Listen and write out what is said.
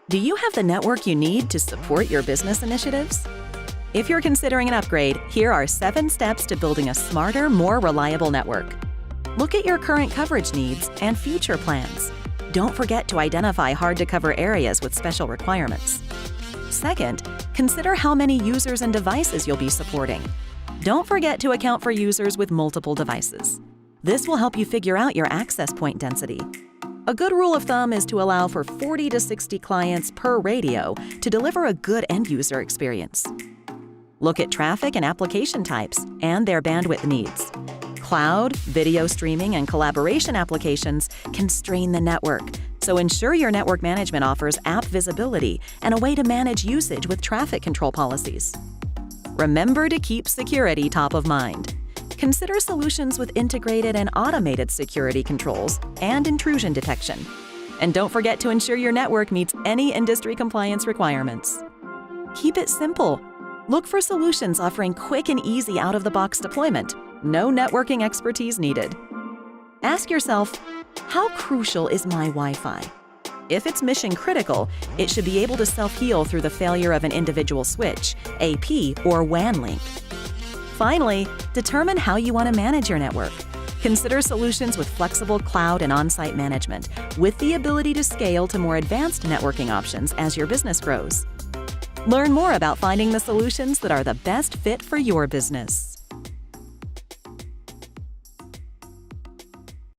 Do you have the network you need to support your business initiatives? If you're considering an upgrade, here are 7 steps to building a smarter, more reliable network. Look at your current coverage needs and future plans. Don't forget to identify hard-to-cover areas with special requirements. Second, consider how many users and devices you'll be supporting. Don't forget to account for users with multiple devices. This will help you figure out your access point density. A good rule of thumb is to allow for 40 to 60 clients per radio to deliver a good end-user experience. Look at traffic and application types and their bandwidth needs. Cloud, video streaming, and collaboration applications can strain the network, so ensure your network management offers app visibility and a way to manage usage with traffic control policies. Remember to keep security top of mind. Consider solutions with integrated and automated security controls and intrusion detection. And don't forget to ensure your network meets any industry compliance requirements. Keep it simple. Look for solutions offering quick and easy out-of-the-box deployment. No networking expertise needed. Ask yourself, how crucial is my Wi-Fi? If it's mission critical, it should be able to self-heal through the failure of an individual switch, AP, or WAN link. Finally, determine how you want to manage your network. Consider solutions with flexible cloud and on-site management, with the ability to scale to more advanced networking options as your business grows. Learn more about finding the solutions that are the best fit for your business.